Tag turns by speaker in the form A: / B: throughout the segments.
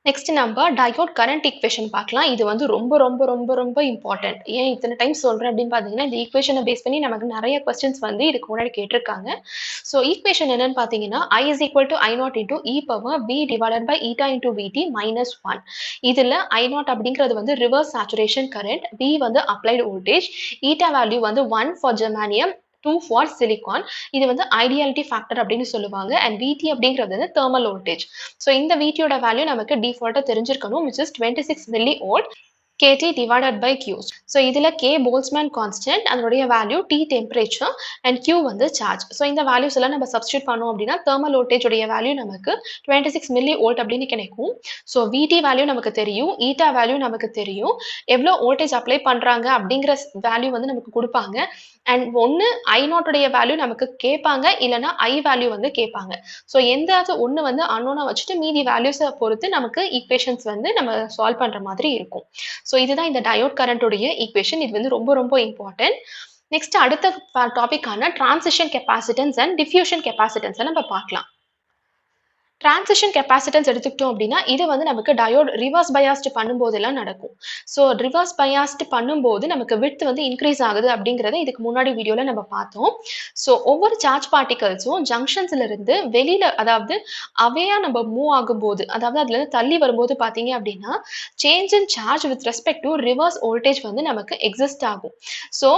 A: Next நம்ம diode current equation பார்க்கலாம். இது வந்து ரொம்ப ரொம்ப ரொம்ப ரொம்ப இம்பார்ட்டன்ட். ஏன் இத்தனை டைம் சொல்றேன் அப்படின்னு பார்த்தீங்கன்னா, இந்த ஈக்குவேஷனை பேஸ் பண்ணி நமக்கு நிறைய கொஸ்டின்ஸ் வந்து இதுக்கு முன்னாடி கேட்டிருக்காங்க. ஸோ ஈக்குவேஷன் என்னன்னு பார்த்தீங்கன்னா, I is equal to I0 into e power v divided by eta into vt minus 1. இதில் I0 அப்படிங்கிறது வந்து ரிவர்ஸ் சேச்சுரேஷன் கரண்ட், v வந்து அப்ளைடு வோல்டேஜ், eta வேல்யூ வந்து 1 ஃபார் ஜெர்மானியம், 2 ஃபார் சிலிகான். இது வந்து ஐடியாலிட்டி ஃபேக்டர் அப்படின்னு சொல்லுவாங்க. அண்ட் VT அப்படிங்கிறது வந்து தெர்மல் வோல்டேஜ். ஸோ இந்த VTயோட வேல்யூ நமக்கு டிஃபால்ட்டா தெரிஞ்சிருக்கணும், which is 26 milli volt kT divided by Q. So இதில் K போல்ட்ஸ்மேன் கான்ஸ்டன்ட், அதனுடைய value T temperature and Q வந்து சார்ஜ். ஸோ இந்த வேல்யூஸ் எல்லாம் நம்ம சப்ஸ்டியூட் பண்ணோம் அப்படின்னா தெர்மல் வோல்டேஜோடைய வேல்யூ நமக்கு 26 மில்லி வோல்ட் அப்படின்னு கிடைக்கும். ஸோ VT வேல்யூ நமக்கு தெரியும், ஈட்டா வேல்யூ நமக்கு தெரியும், எவ்வளோ வோல்டேஜ் அப்ளை பண்ணுறாங்க அப்படிங்கிற வேல்யூ வந்து நமக்கு கொடுப்பாங்க. அண்ட் ஒன்று I0 வேல்யூ நமக்கு கேட்பாங்க, இல்லைனா I வேல்யூ வந்து கேட்பாங்க. ஸோ எந்தாவது ஒன்று வந்து அன்னோனா வச்சுட்டு மீதி வேல்யூஸை பொறுத்து நமக்கு ஈக்குவேஷன்ஸ் வந்து நம்ம சால்வ் பண்ணுற மாதிரி இருக்கும். ஸோ இதுதான் இந்த டயோட் கரண்ட்டுடைய ஈக்குவேஷன். இது வந்து ரொம்ப ரொம்ப இம்பார்ட்டன்ட். நெக்ஸ்ட் அடுத்த டாபிக்கான டிரான்சிஷன் கெப்பாசிட்டன்ஸ் அண்ட் டிஃப்யூஷன் கெப்பாசிட்டன்ஸை நம்ம பார்க்கலாம். டிரான்சிஷன் கெப்பாசிட்டன்ஸ் எடுத்துக்கிட்டோம் அப்படின்னா இது வந்து நமக்கு டயோட் ரிவர்ஸ் பயாஸ்ட் பண்ணும்போதெல்லாம் நடக்கும். ஸோ ரிவர்ஸ் பயாஸ்ட் பண்ணும்போது நமக்கு விட்த் வந்து இன்க்ரீஸ் ஆகுது அப்படிங்கிறத இதுக்கு முன்னாடி வீடியோவில் நம்ம பார்த்தோம். ஸோ ஒவ்வொரு சார்ஜ் பார்ட்டிகல்ஸும் ஜங்ஷன்ஸ்ல இருந்து வெளியில, அதாவது அவையா நம்ம மூவ் ஆகும்போது, அதாவது அதுல இருந்து தள்ளி வரும்போது பார்த்தீங்க அப்படின்னா change in charge with respect to reverse voltage வந்து நமக்கு எக்ஸிஸ்ட் ஆகும். ஸோ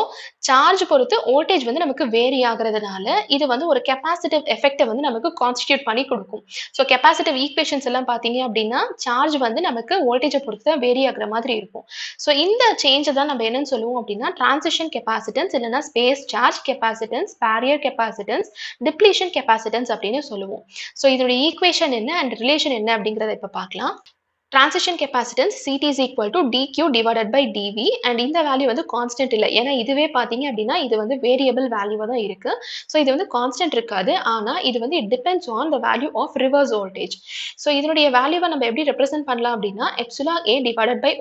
A: சார்ஜ் பொறுத்து வோல்டேஜ் வந்து நமக்கு வேரி ஆகுறதுனால இது வந்து ஒரு கெப்பாசிட்டிவ் எஃபெக்டை வந்து நமக்கு கான்ஸ்டியூட் பண்ணி கொடுக்கும். ஸோ கெப்பாசிட்டிவ் ஈக்குவேஷன்ஸ் எல்லாம் பார்த்தீங்க அப்படின்னா சார்ஜ் வந்து நமக்கு வோல்டேஜை பொறுத்து தான் வேரி ஆகுற மாதிரி இருக்கும். ஸோ இந்த சேஞ்சை தான் நம்ம என்னன்னு சொல்லுவோம் அப்படின்னா டிரான்சிஷன் கெப்பாசிட்டன்ஸ், இல்லைன்னா space charge capacitance, barrier capacitance, depletion capacitance அப்படின்னு சொல்லுவோம். ஸோ இதோட ஈக்குவேஷன் என்ன அண்ட் ரிலேஷன் என்ன அப்படிங்கிறத இப்போ பார்க்கலாம். Transition capacitance CT is equal to dq divided by dv and இந்த வேல்யூ வந்து கான்ஸ்டன்ட் இல்லை, ஏன்னா இதுவே பார்த்தீங்க அப்படின்னா இது வந்து வேரியபிள் வேல்யூவாக தான் இருக்கு. ஸோ இது வந்து கான்ஸ்டன்ட் இருக்காது, ஆனால் இது வந்து it depends on the value of reverse voltage. So இதனுடைய வேல்யூவை நம்ம எப்படி ரெப்ரசென்ட் பண்ணலாம் அப்படின்னா epsilon A divided by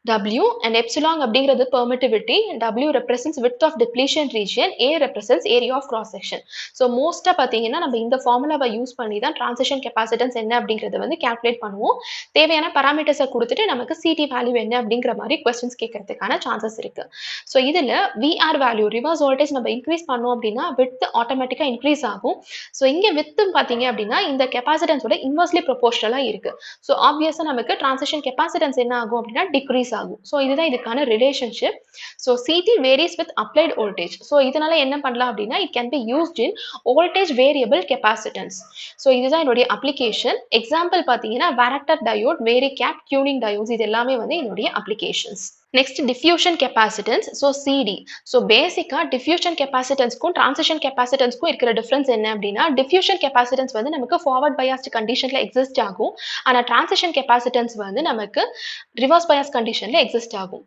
A: W and epsilon அப்படிங்கிறது permittivity, W represents width of depletion region, A represents area of cross section. So மோஸ்ட்டாக பார்த்தீங்கன்னா நம்ம இந்த ஃபார்முலாவை யூஸ் பண்ணி தான் டிரான்சிஷன் கெப்பாசிட்டன்ஸ் என்ன அப்படிங்கிறத வந்து கேல்குலேட் பண்ணுவோம். தேவையான பராமீட்டர்ஸை கொடுத்துட்டு நமக்கு CT வேல்யூ என்ன அப்படிங்கிற மாதிரி கொஸ்டின்ஸ் கேட்கறதுக்கான சான்சஸ் இருக்கு. ஸோ இதில் VR வேல்யூ ரிவர்ஸ் வோல்டேஜ் நம்ம இன்க்ரீஸ் பண்ணோம் அப்படின்னா வித் ஆட்டோமேட்டிக்காக இன்க்ரீஸ் ஆகும். ஸோ இங்கே வித்து பார்த்தீங்க அப்படின்னா இந்த கெப்பாசிட்டன்ஸோட இன்வெர்ஸ்லி ப்ரொபோர்ஷனலாக இருக்கு. ஸோ ஆப்வியஸாக நமக்கு டிரான்சிஷன் கெப்பாசிட்டன்ஸ் என்ன ஆகும் அப்படின்னா டிக்ரீஸ் ஆகும். ஸோ இதுதான் இதுக்கான relationship. So CT varies with applied voltage. So இதனால என்ன பண்ணலாம் அப்படின்னா it can be used in voltage variable capacitance. So இதுதான் என்னுடைய அப்ளிகேஷன். எக்ஸாம்பிள் பார்த்தீங்கன்னா வேரக்டர் டயோட், வேரிகேப், டியூனிங் டயோட்ஸ், இது எல்லாமே வந்து என்னுடைய applications. Next diffusion capacitance. So CD. So பேசிக்காக டிஃப்யூஷன் கெப்பாசிட்டன்ஸ்க்கும் டிரான்சிஷன் கெப்பாசிட்டன்ஸ்க்கும் இருக்கிற டிஃப்ரென்ஸ் என்ன அப்படின்னா டிஃப்யூஷன் கெப்பாசிட்டன்ஸ் வந்து நமக்கு ஃபார்வர்ட் பயாஸ்ட் கண்டிஷனில் எக்ஸிஸ்ட் ஆகும், ஆனால் டிரான்சிஷன் கெப்பாசிட்டன்ஸ் வந்து நமக்கு ரிவர்ஸ் பயாஸ் கண்டிஷனில் எக்ஸிஸ்ட் ஆகும்.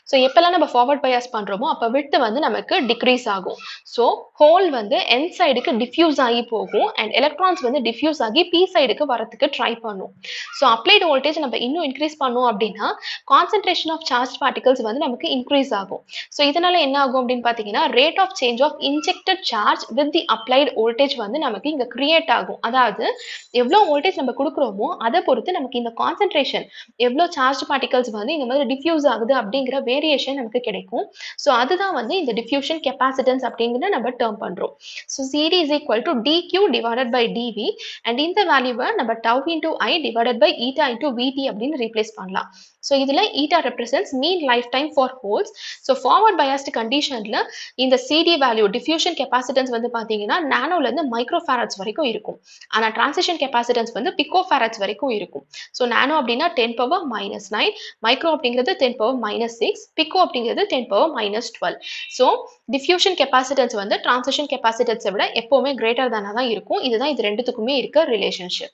A: ஸோ எப்பெல்லாம் நம்ம ஃபார்வர்ட் பயாஸ் பண்ணுறோமோ அப்போ விட்த் வந்து நமக்கு டிக்ரீஸ் ஆகும். ஸோ ஹோல் வந்து N சைடுக்கு டிஃப்யூஸ் ஆகி போகும் அண்ட் எலக்ட்ரான்ஸ் வந்து டிஃப்யூஸ் ஆகி P சைடுக்கு வரத்துக்கு ட்ரை பண்ணும். ஸோ அப்ளைட் வோல்டேஜ் நம்ம இன்னும் இன்க்ரீஸ் பண்ணோம் அப்படின்னா கான்சன்ட்ரேஷன் ஆஃப் சார்ஜ் பார்ட்டிகல்ஸ் வந்து நமக்கு இன்க்ரீஸ் ஆகும். ஸோ இதனால என்ன ஆகும் அப்படின்னு பார்த்தீங்கன்னா rate of change of injected charge with the applied voltage வந்து நமக்கு இங்கே கிரியேட் ஆகும். அதாவது எவ்வளோ வோல்டேஜ் நம்ம கொடுக்குறோமோ அதை பொறுத்து நமக்கு இந்த கான்சன்ட்ரேஷன் எவ்வளோ சார்ஜ் பார்ட்டிகல்ஸ் வந்து இந்த மாதிரி டிஃப்யூஸ் ஆகுது அப்படிங்கிற வேரியேஷன் நமக்கு கிடைக்கும். ஸோ அதுதான் வந்து இந்த டிஃப்யூஷன் கெப்பாசிட்டன்ஸ் அப்படிங்கிற நம்ம டேர்ம் பண்றோம். So CD is equal to dq divided by dv and இந்த வேல்யூவை நம்ம tau into I divided by eta into vt அப்படின்னு ரீப்ளேஸ் பண்ணலாம். ஸோ இதில் eta represents mean lifetime for holes. So forward biased கண்டிஷனில் இந்த CD வேல்யூ டிஃப்யூஷன் கெப்பாசிட்டன்ஸ் வந்து பார்த்தீங்கன்னா நானோலேருந்து மைக்ரோஃபாரட்ஸ் வரைக்கும் இருக்கும், ஆனால் டிரான்சிஷன் கெப்பாசிட்டன்ஸ் வந்து பிகோஃபாரட்ஸ் வரைக்கும் இருக்கும். ஸோ நானோ அப்படின்னா 10⁻⁹, மைக்ரோ அப்படிங்கிறது 10⁻⁶, பிகோ அப்படிங்கிறது 10⁻⁻12. ஸோ டிஃப்யூஷன் கெப்பாசிட்டன்ஸ் வந்து டிரான்சிஷன் கெப்பாசிட்டன்ஸை விட எப்போவுமே கிரேட்டர் தானாக தான் இருக்கும். இதுதான் இது ரெண்டுத்துக்குமே இருக்க ரிலேஷன்ஷிப்.